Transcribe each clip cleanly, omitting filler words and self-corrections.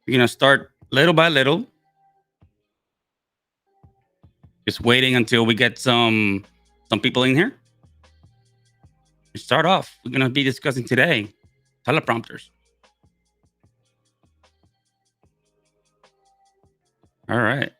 We're gonna start little by little, just waiting until we get some people in here. To start off, we're gonna be discussing today teleprompters. All right.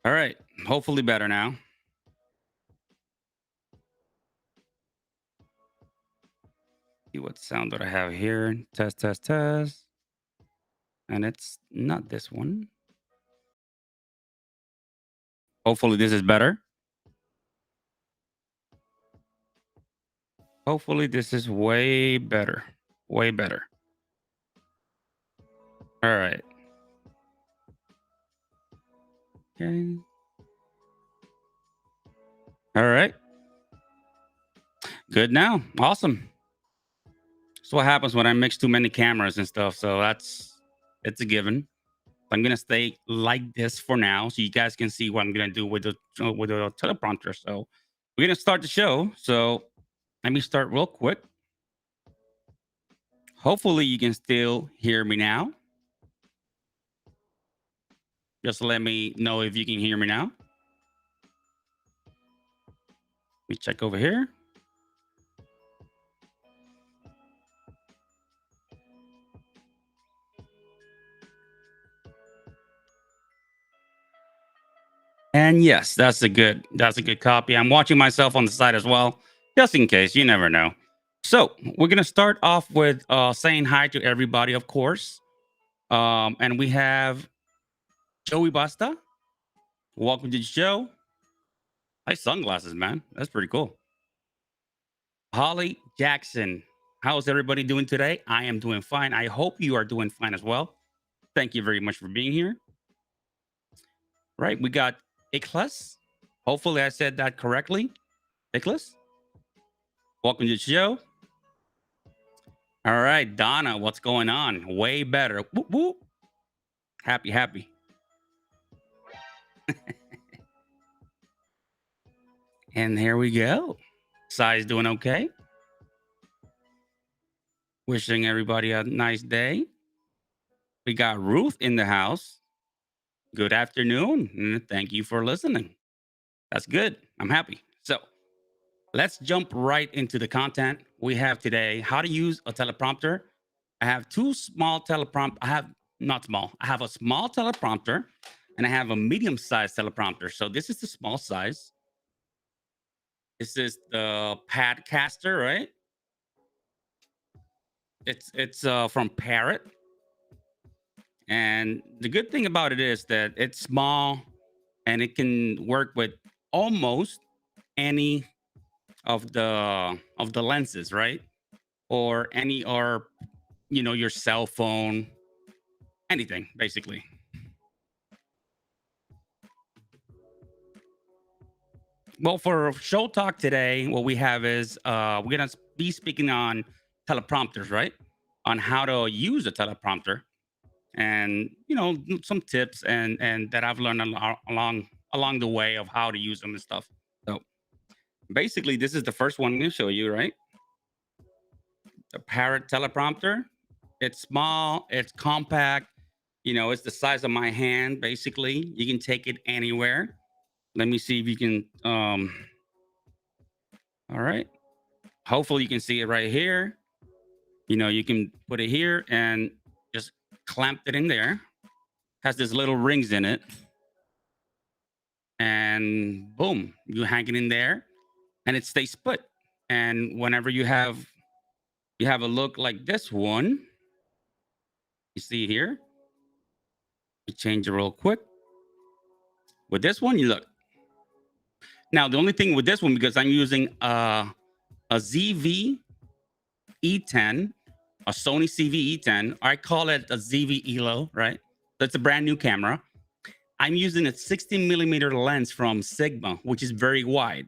All right. Hopefully better now. See what sound that I have here. Test, test, test. And it's not this one. Hopefully this is better. Hopefully this is way better. Way better. All right. Okay. All right. Good now. Awesome. That's what happens when I mix too many cameras and stuff. So it's a given. I'm gonna stay like this for now, so you guys can see what I'm gonna do with the teleprompter. So we're gonna start the show. So let me start real quick. Hopefully you can still hear me now. Just let me know if you can hear me now. Let me check over here. And yes, that's a good copy. I'm watching myself on the side as well, just in case. You never know. So we're gonna start off with saying hi to everybody, of course. And we have Joey Basta. Welcome to the show. Nice sunglasses, man. That's pretty cool. Holly Jackson. How's everybody doing today? I am doing fine. I hope you are doing fine as well. Thank you very much for being here. Right, we got Ikhlas. Hopefully, I said that correctly. Ikhlas, welcome to the show. All right, Donna, what's going on? Way better. Whoop, whoop. Happy, happy. And here we go. Sai's doing okay. Wishing everybody a nice day. We got Ruth in the house. Good afternoon. And thank you for listening. That's good. I'm happy. So let's jump right into the content we have today. How to use a teleprompter. I have two small teleprompter. I have not small. I have a small teleprompter and I have a medium-sized teleprompter. So this is the small size. This is the Padcaster, right? It's from Parrot, And the good thing about it is that it's small and it can work with almost any of the lenses, right? Or any or your cell phone, anything basically. Well, for show talk today, what we have is we're gonna be speaking on teleprompters, right? On how to use a teleprompter, and some tips and that I've learned along the way of how to use them and stuff. So basically, this is the first one I'm gonna show you, right? The Parrot teleprompter. It's small, it's compact. It's the size of my hand. Basically, you can take it anywhere. Let me see if you can. All right. Hopefully, you can see it right here. You can put it here and just clamp it in there. Has these little rings in it, and boom, you hang it in there, and it stays put. And whenever you have a look like this one, you see here, you change it real quick. With this one, you look. Now, the only thing with this one, because I'm using a ZV E10, a Sony CV E10, I call it a ZV ELO, right? That's a brand new camera. I'm using a 16 millimeter lens from Sigma, which is very wide.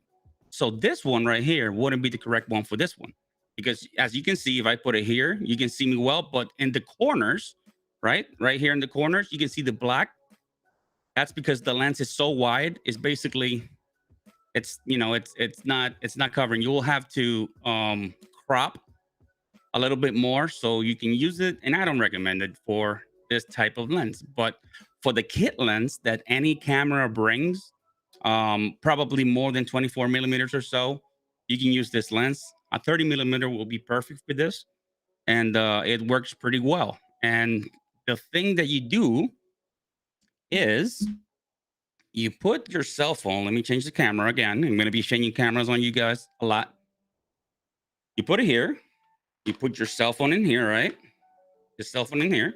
So this one right here wouldn't be the correct one for this one. Because as you can see, if I put it here, you can see me well, but in the corners, right? Right here in the corners, you can see the black. That's because the lens is so wide, it's basically it's not covering. You will have to crop a little bit more so you can use it. And I don't recommend it for this type of lens, but for the kit lens that any camera brings, probably more than 24 millimeters or so, you can use this lens. A 30 millimeter will be perfect for this, and it works pretty well. And the thing that you do is you put your cell phone. Let me change the camera again. I'm going to be changing cameras on you guys a lot. You put it here. You put your cell phone in here, right? Your cell phone in here.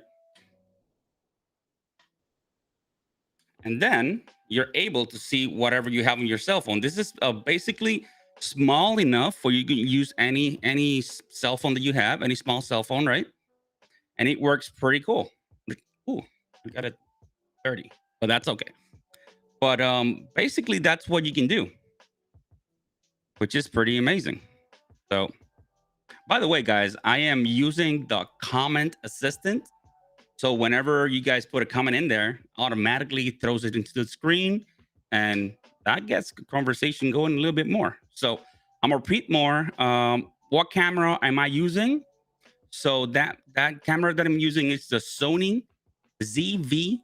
And then you're able to see whatever you have on your cell phone. This is basically small enough for you can use any cell phone that you have, any small cell phone, right? And it works pretty cool. Ooh, we got it 30, but that's okay. But basically that's what you can do, which is pretty amazing. So, by the way, guys, I am using the comment assistant. So whenever you guys put a comment in there, automatically throws it into the screen, and that gets the conversation going a little bit more. So I'm gonna repeat more. What camera am I using? So that camera that I'm using is the Sony ZV-E10.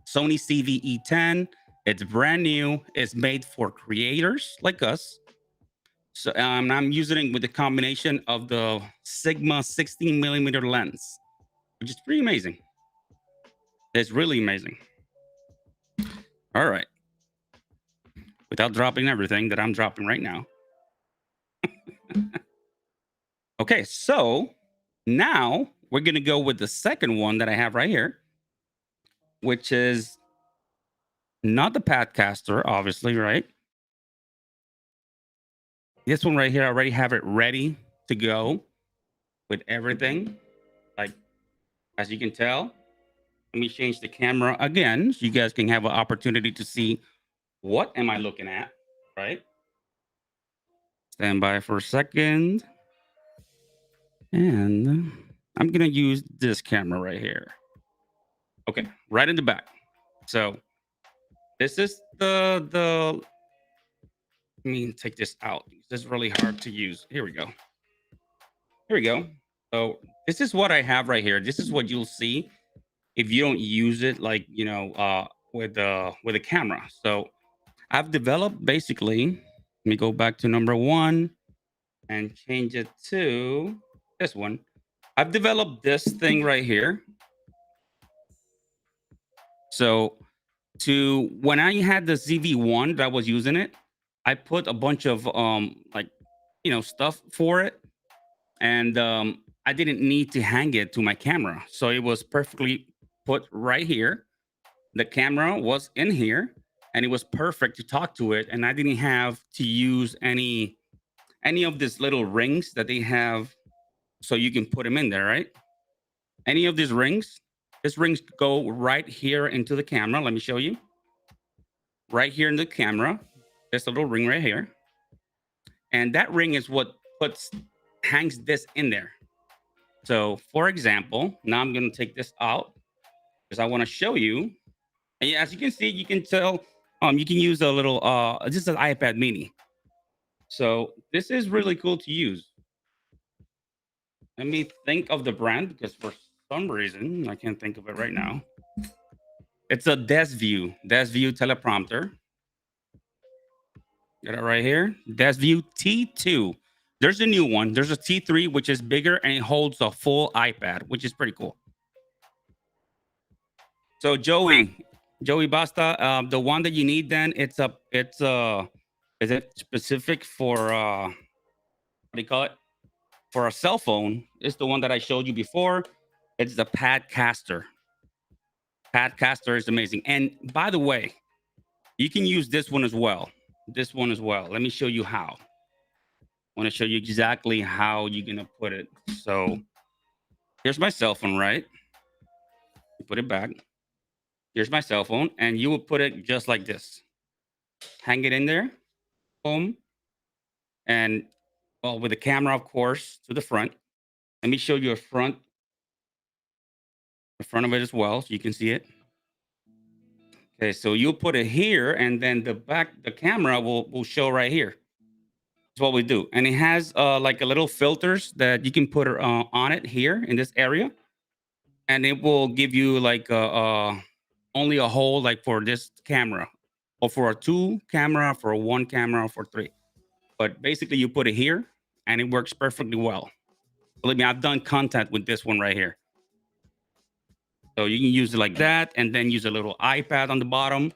Sony CVE10. It's brand new. It's made for creators like us. So I'm using it with a combination of the Sigma 16 millimeter lens, which is pretty amazing. It's really amazing. All right. Without dropping everything that I'm dropping right now. Okay, so now we're going to go with the second one that I have right here, which is not the Padcaster, obviously, right? This one right here, I already have it ready to go with everything. Like, as you can tell, let me change the camera again so you guys can have an opportunity to see what am I looking at, right? Stand by for a second. And I'm going to use this camera right here. Okay, right in the back. So this is the let me take this out. This is really hard to use. Here we go. Here we go. So this is what I have right here. This is what you'll see if you don't use it like, with a camera. So I've developed basically, let me go back to number 1 and change it to this one. I've developed this thing right here. So to when I had the ZV1 that I was using it, I put a bunch of stuff for it. And I didn't need to hang it to my camera. So it was perfectly put right here. The camera was in here and it was perfect to talk to it. And I didn't have to use any of these little rings that they have so you can put them in there, right? Any of these rings go right here into the camera. Let me show you. Right here in the camera, this little ring right here. And that ring is what puts hangs this in there. So for example, now I'm going to take this out because I want to show you. And yeah, as you can see, you can tell you can use a little this is an iPad mini. So this is really cool to use. Let me think of the brand because for some reason I can't think of it right now. It's a Desview teleprompter. Got it right here. Desview T2. There's a new one. There's a T3, which is bigger and it holds a full iPad, which is pretty cool. So Joey Basta, the one that you need then is it specific for what do you call it? For a cell phone, it's the one that I showed you before. It's the Padcaster. Padcaster is amazing. And by the way, you can use this one as well. This one as well. Let me show you how. I want to show you exactly how you're gonna put it. So here's my cell phone, right? You put it back. Here's my cell phone, and you will put it just like this. Hang it in there, boom, and well, with the camera, of course, to the front. Let me show you the front of it as well, so you can see it. Okay, so you'll put it here, and then the camera will show right here. That's what we do, and it has like a little filters that you can put on it here in this area, and it will give you like only a hole like for this camera, or for a two camera, for a one camera, for three. But basically, you put it here, and it works perfectly well. Believe me, I've done content with this one right here. So you can use it like that, and then use a little iPad on the bottom,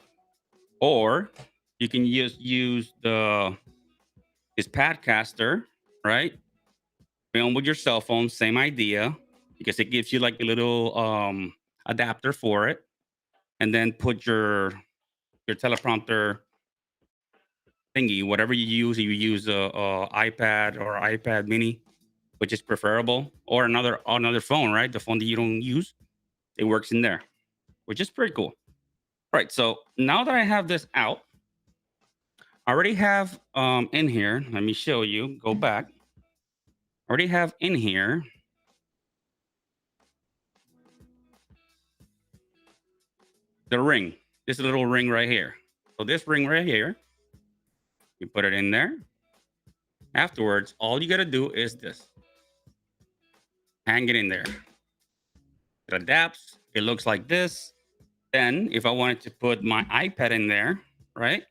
or you can just use this Padcaster, right? Film with your cell phone, same idea, because it gives you like a little adapter for it, and then put your teleprompter thingy, whatever you use. You use a iPad or iPad Mini, which is preferable, or another phone, right? The phone that you don't use, it works in there, which is pretty cool. Right. So now that I have this out, I already have in here. Let me show you. Go back. I already have in here the ring. This little ring right here. So this ring right here, you put it in there. Afterwards, all you gotta do is this. Hang it in there. It adapts. It looks like this. Then, if I wanted to put my iPad in there, right?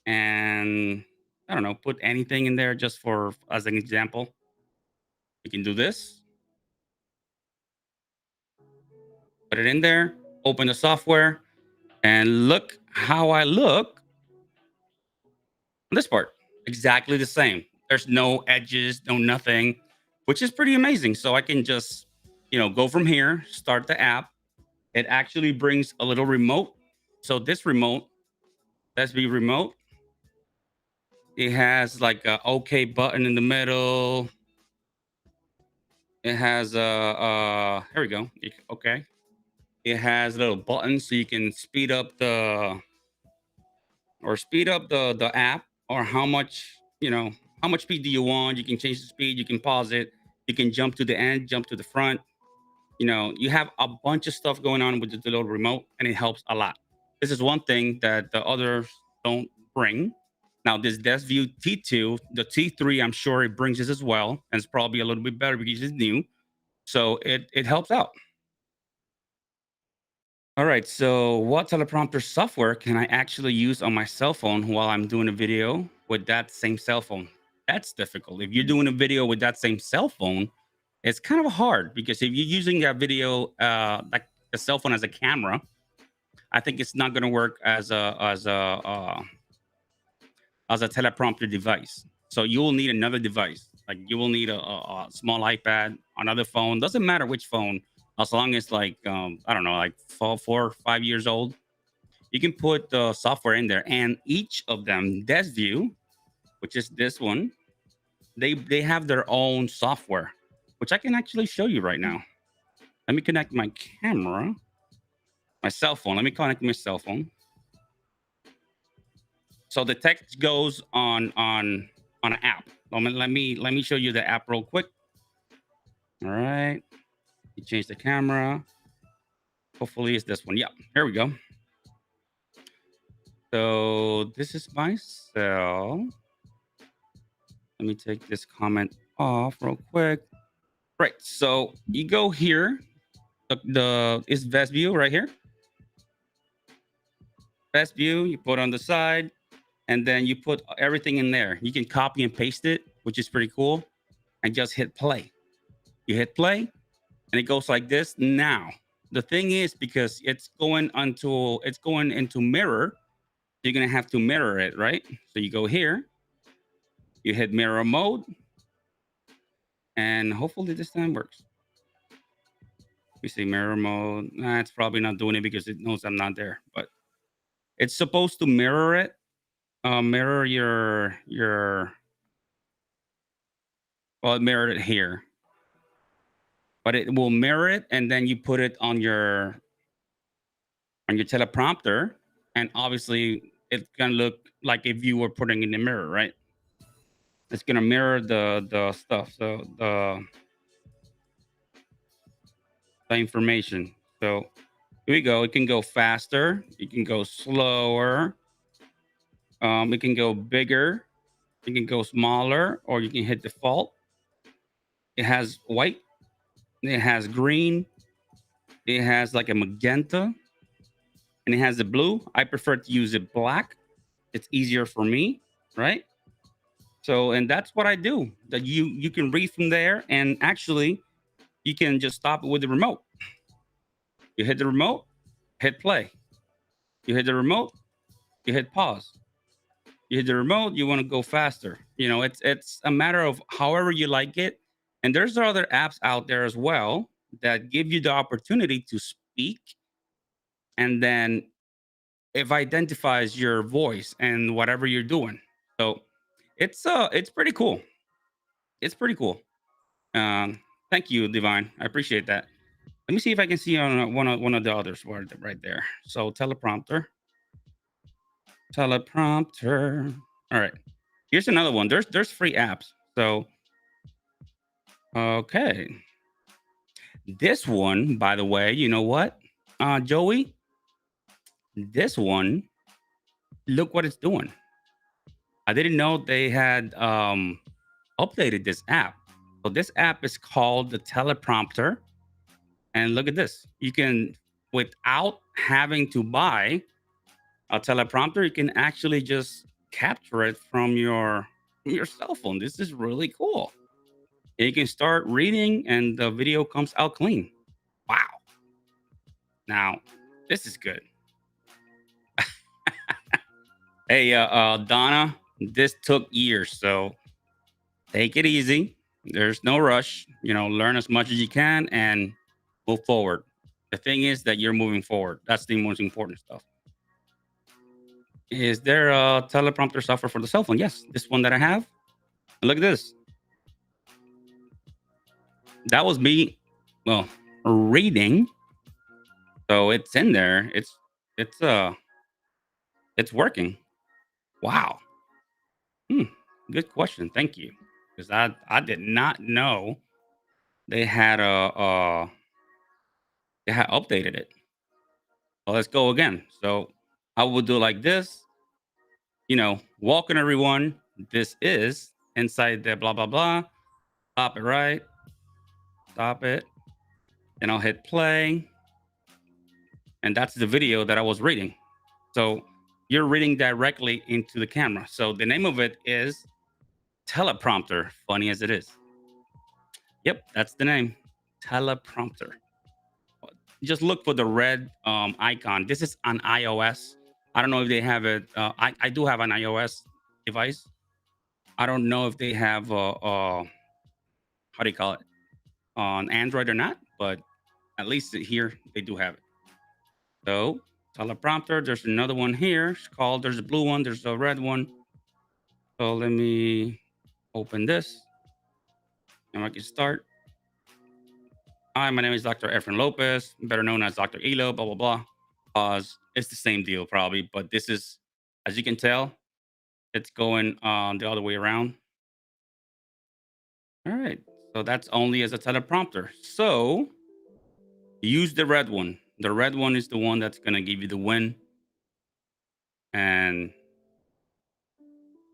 And I don't know, put anything in there just for as an example. You can do this. Put it in there. Open the software, and look how I look on this part. Exactly the same. There's no edges, no nothing, which is pretty amazing. So I can just, go from here, start the app. It actually brings a little remote. So this remote, let's be remote. It has like a OK button in the middle. It has here we go. Okay. It has little buttons so you can speed up the app, or how much speed do you want. You can change the speed, you can pause it, you can jump to the end, jump to the front. You have a bunch of stuff going on with the little remote, and it helps a lot. This is one thing that the others don't bring. Now this Desview T2, the T3, I'm sure it brings this as well, and it's probably a little bit better because it's new, so it helps out. All right, so what teleprompter software can I actually use on my cell phone while I'm doing a video with that same cell phone? That's difficult. If you're doing a video with that same cell phone, it's kind of hard because if you're using that video like a cell phone as a camera, I think it's not going to work as a teleprompter device. So you will need another device, Like you will need a small iPad, another phone. Doesn't matter which phone, as long as like I don't know, like 4 or 5 years old. You can put the software in there, and each of them, Desk View, which is this one, they have their own software, which I can actually show you right now. Let me connect my camera, my cell phone. Let me connect my cell phone. So the text goes on an app. Let me show you the app real quick. All right. You change the camera. Hopefully it's this one. Yeah, here we go. So this is my cell. Let me take this comment off real quick. Right. So you go here. The is best view right here. Best view. You put on the side, and then you put everything in there. You can copy and paste it, which is pretty cool. And just hit play. You hit play, and it goes like this. Now, the thing is, because it's going into mirror, you're gonna have to mirror it, right? So you go here, you hit mirror mode, and hopefully this time works. We see mirror mode. Nah, it's probably not doing it because it knows I'm not there, but it's supposed to mirror it. Mirror your well, it mirrored it here, but it will mirror it, and then you put it on your teleprompter, and obviously it's gonna look like if you were putting in the mirror, right? It's gonna mirror the stuff, so the information. So here we go. It can go faster. It can go slower. It can go bigger. It can go smaller, or you can hit default. It has white. It has green. It has like a magenta, and it has the blue. I prefer to use it black. It's easier for me, right? So, and that's what I do. That you can read from there, and actually, you can just stop it with the remote. You hit the remote, hit play. You hit the remote, you hit pause. You hit the remote, you want to go faster. It's a matter of however you like it. And there's other apps out there as well that give you the opportunity to speak, and then it identifies your voice and whatever you're doing. So it's pretty cool. It's pretty cool. Thank you, Divine. I appreciate that. Let me see if I can see on one of the others right there. So teleprompter. All right. Here's another one. There's free apps. So okay, this one, by the way, you know what, Joey, this one, look what it's doing. I didn't know they had updated this app. So this app is called the Teleprompter, and look at this. You can, without having to buy a teleprompter, you can actually just capture it from your cell phone. This is really cool. And you can start reading, and the video comes out clean. Wow. Now, this is good. Hey, Donna, this took years, so take it easy. There's no rush. Learn as much as you can and move forward. The thing is that you're moving forward. That's the most important stuff. Is there a teleprompter software for the cell phone? Yes, this one that I have. Look at this. That was me, well, reading. So it's in there. It's working. Wow. Hmm. Good question. Thank you. Because I did not know they had they had updated it. Well, let's go again. So I will do like this. Welcome everyone. This is inside the blah blah blah. Stop it, right? Stop it. And I'll hit play. And that's the video that I was reading. So you're reading directly into the camera. So the name of it is Teleprompter, funny as it is. Yep, that's the name. Teleprompter. Just look for the red icon. This is on iOS. I don't know if they have it. I do have an iOS device. I don't know if they have how do you call it, on Android or not, but at least here they do have it. So teleprompter, there's another one here. It's called, there's a blue one, there's a red one. So let me open this and I can start. Hi, my name is Dr. Efren Lopez, better known as Dr. Elo, blah, blah, blah. It's the same deal probably, but this is, as you can tell, it's going the other way around. All right. So that's only as a teleprompter. So use the red one. The red one is the one that's going to give you the win. And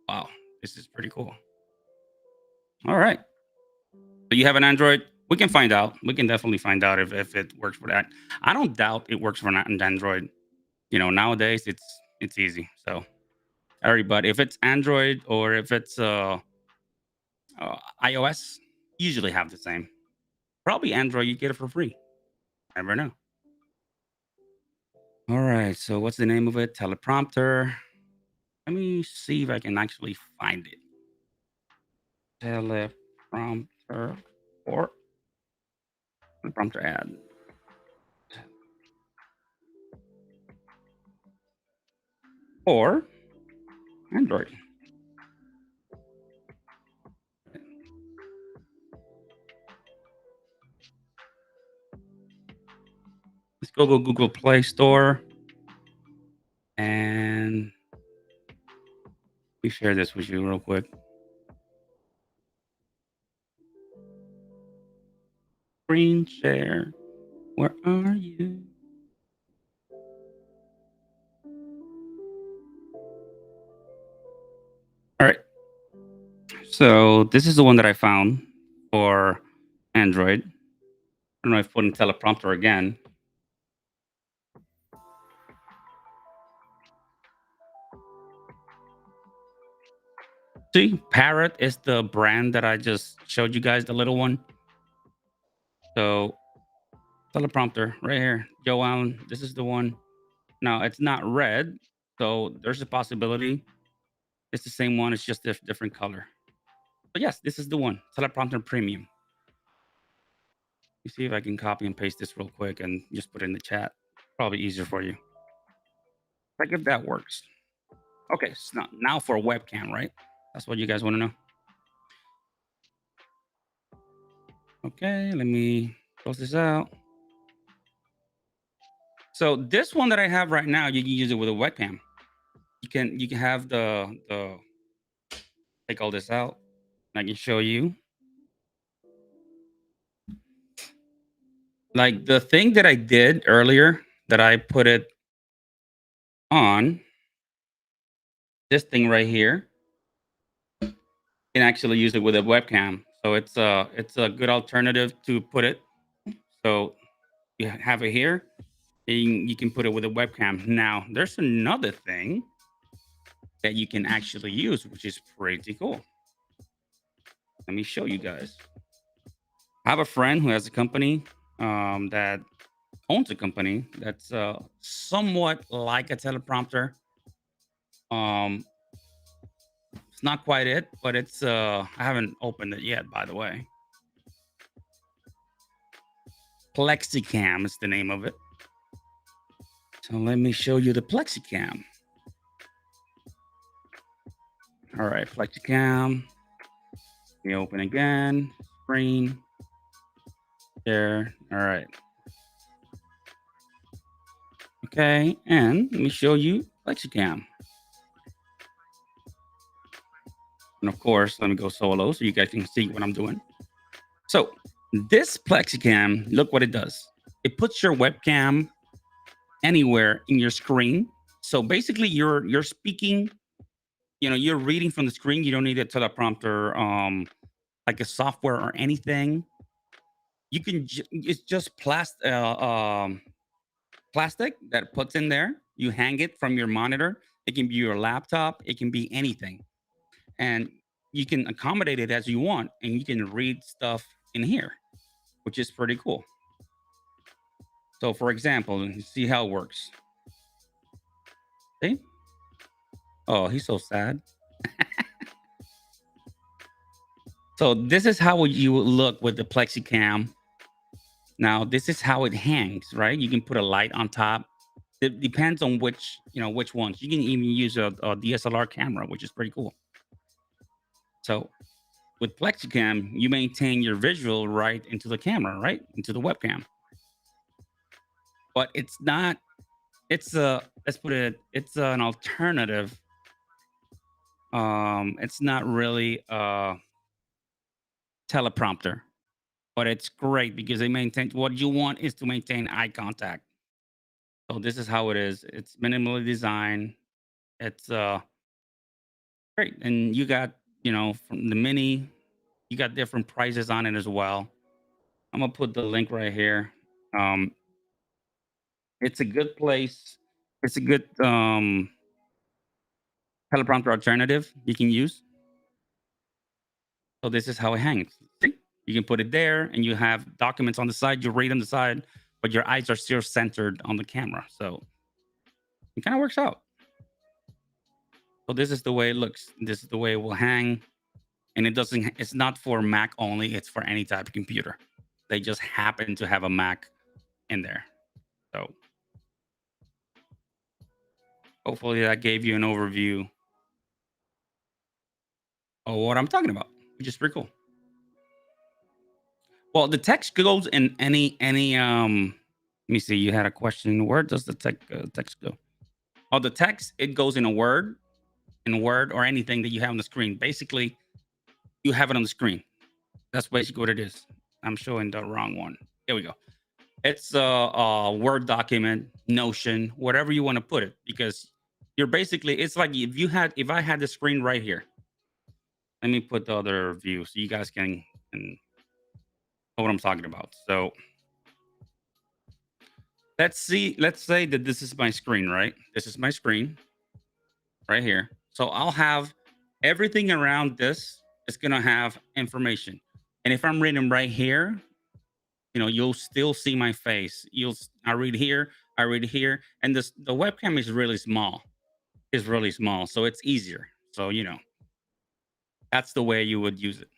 wow, this is pretty cool. All right. So you have an Android? We can find out. We can definitely find out if it works for that. I don't doubt it works for an Android. You know, nowadays it's easy. So everybody, if it's Android or if it's iOS, usually have the same. Probably Android, you get it for free. Never know. All right. So what's the name of it? Teleprompter. Let me see if I can actually find it. Teleprompter or teleprompter ad or Android. Let's go Google Play Store and let me share this with you real quick. Screen share. Where are you? All right. So this is the one that I found for Android. I don't know if I put in teleprompter again. See, Parrot is the brand that I just showed you guys, the little one. So teleprompter right here, Joe Allen. This is the one. Now it's not red, so there's a possibility it's the same one. It's just a different color. But yes, this is the one. Teleprompter Premium. You see if I can copy and paste this real quick and just put it in the chat. Probably easier for you. Like if that works. Okay, so now for a webcam, right? That's what you guys want to know. Okay, let me close this out. So this one that I have right now, you can use it with a webcam. You can have the take all this out. I can show you. Like the thing that I did earlier, that I put it on this thing right here, you can actually use it with a webcam. So it's a good alternative to put it. So you have it here, and you can put it with a webcam. Now there's another thing that you can actually use, which is pretty cool. Let me show you guys. I have a friend who has a company that owns a company that's somewhat like a teleprompter. Um, it's not quite it, but it's I haven't opened it yet, by the way. Plexicam is the name of it. So let me show you the Plexicam. All right, Plexicam. Let me open again. Screen. There. All right. Okay, and let me show you Plexicam. And of course, let me go solo so you guys can see what I'm doing. So this Plexicam, look what it does. It puts your webcam anywhere in your screen. So basically you're speaking, you know, you're reading from the screen. You don't need a teleprompter, like a software or anything. You can, it's just plastic that puts in there. You hang it from your monitor. It can be your laptop. It can be anything. And you can accommodate it as you want. And you can read stuff in here, which is pretty cool. So for example, see how it works. See? Oh, he's so sad. So this is how you would look with the plexicam. Now this is how it hangs, right? You can put a light on top. It depends on which ones. You can even use a DSLR camera, which is pretty cool. So with plexicam, you maintain your visual right into the camera, right into the webcam. But it's not. It's a let's put it. It's an alternative. It's not really a teleprompter, but it's great because they maintain what you want is to maintain eye contact. So this is how it is. It's minimally designed. It's great, and you got from the mini, you got different prices on it as well. I'm gonna put the link right here. Um, it's a good place. It's a good teleprompter alternative you can use. So this is how it hangs. See? You can put it there, and you have documents on the side. You read on the side, but your eyes are still centered on the camera. So it kind of works out. So this is the way it looks. This is the way it will hang, and it doesn't. It's not for Mac only. It's for any type of computer. They just happen to have a Mac in there. So hopefully that gave you an overview of what I'm talking about, which is pretty cool. Well, the text goes in any. Let me see. You had a question. Where does the text go? Oh, the text it goes in Word or anything that you have on the screen. Basically, you have it on the screen. That's basically what it is. I'm showing the wrong one. Here we go. It's a Word document, Notion, whatever you want to put it, because you're basically. It's like if I had the screen right here. Let me put the other view so you guys can know what I'm talking about. So let's see. Let's say that this is my screen, right? This is my screen right here. So I'll have everything around this is gonna have information. And if I'm reading right here, you'll still see my face. I read here, I read here, and the webcam is really small. It's really small, so it's easier. So that's the way you would use it.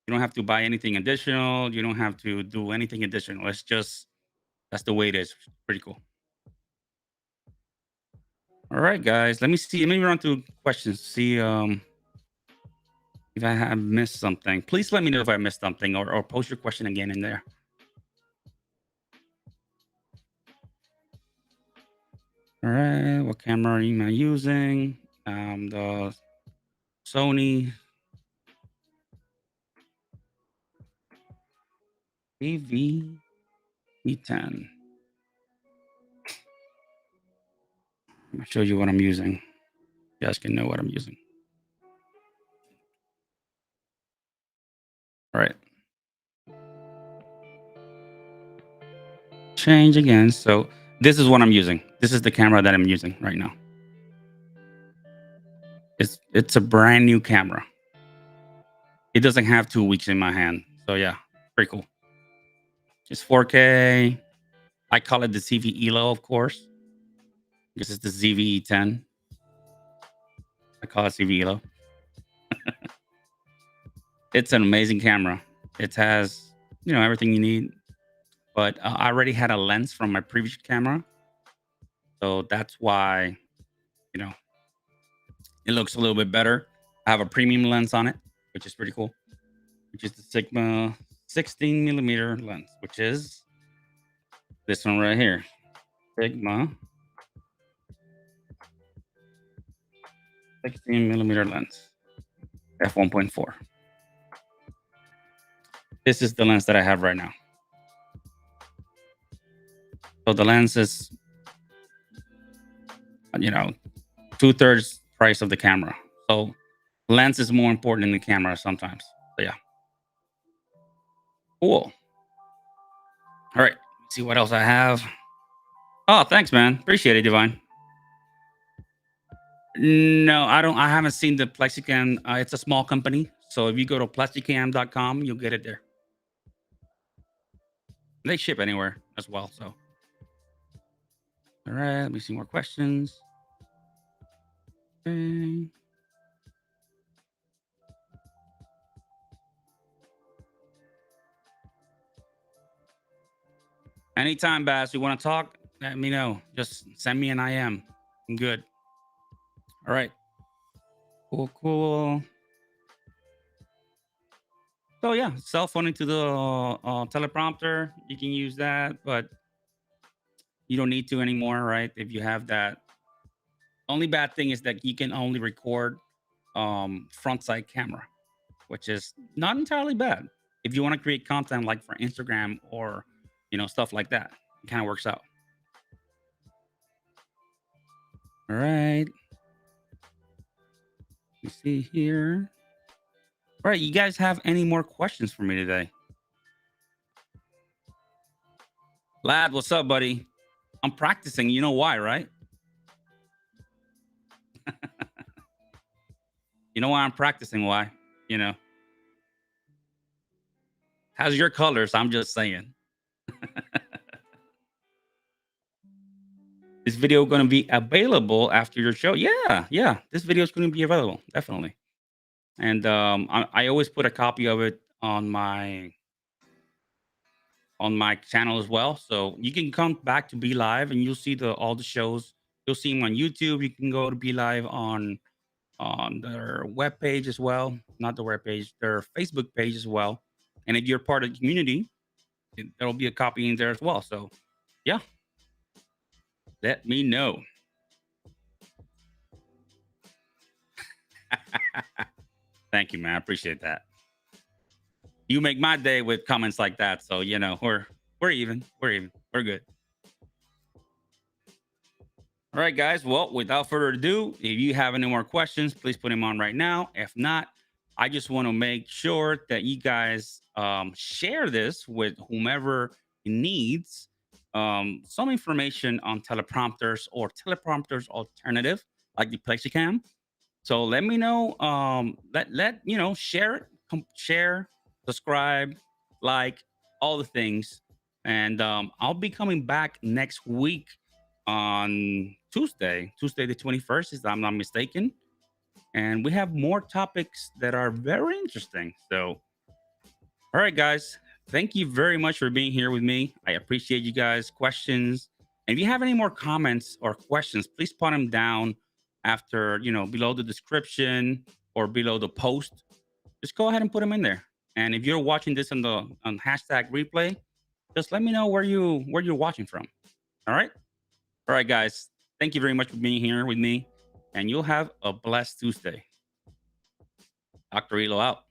You don't have to buy anything additional. You don't have to do anything additional. It's just that's the way it is. Pretty cool. All right, guys. Let me see. Let me run through questions. See if I have missed something. Please let me know if I missed something or post your question again in there. All right. What camera am I using? The Sony AV-E10. I'm gonna show you what I'm using. You guys can know what I'm using. All right. Change again. So this is what I'm using. This is the camera that I'm using right now. It's a brand new camera. It doesn't have 2 weeks in my hand. So yeah, pretty cool. It's 4K. I call it the CV Elo, of course. This is the ZVE10. I call it CV Elo. It's an amazing camera. It has, everything you need. But I already had a lens from my previous camera, so that's why you know it looks a little bit better. I have a premium lens on it, which is pretty cool. Which is the Sigma 16 millimeter lens, which is this one right here, Sigma 16 millimeter lens, f1.4. This is the lens that I have right now. So the lens is, 2/3 price of the camera. So lens is more important than the camera sometimes. So yeah, cool. All right, see what else I have. Oh, thanks, man. Appreciate it, Divine. No, I don't. I haven't seen the Plexicam. It's a small company, so if you go to plexicam.com, you'll get it there. They ship anywhere as well. So, all right, let me see more questions. Okay. Anytime, Bass, you want to talk, let me know. Just send me an IM. I'm good. All right. Cool, cool. So yeah, cell phone into the teleprompter. You can use that, but you don't need to anymore, right? If you have that. Only bad thing is that you can only record front side camera, which is not entirely bad. If you want to create content like for Instagram or stuff like that, it kind of works out. All right. Let me see here. All right, you guys have any more questions for me today? Lad, what's up, buddy? I'm practicing. You know why, right? You know why I'm practicing? Why? You know, how's your colors? I'm just saying. This video going to be available after your show. Yeah, yeah. This video is going to be available, definitely. And I always put a copy of it on my channel as well. So you can come back to Be Live and you'll see the all the shows. You'll see them on YouTube. You can go to Be Live on their web page as well. Not the web page, their Facebook page as well. And if you're part of the community, there'll be a copy in there as well. So yeah, let me know. Thank you, man. I appreciate that. You make my day with comments like that. So we're even. We're even. We're good. All right, guys. Well, without further ado, if you have any more questions, please put them on right now. If not, I just want to make sure that you guys share this with whomever needs some information on teleprompters or teleprompters alternative, like the Plexicam. So let me know. Share it, share, subscribe, like all the things, and I'll be coming back next week on Tuesday the 21st, if I'm not mistaken, and we have more topics that are very interesting. So, all right, guys, thank you very much for being here with me. I appreciate you guys' questions. And if you have any more comments or questions, please put them down after, below the description or below the post. Just go ahead and put them in there. And if you're watching this on hashtag replay, just let me know where you're watching from. All right. All right, guys. Thank you very much for being here with me. And you'll have a blessed Tuesday. Dr. Elo out.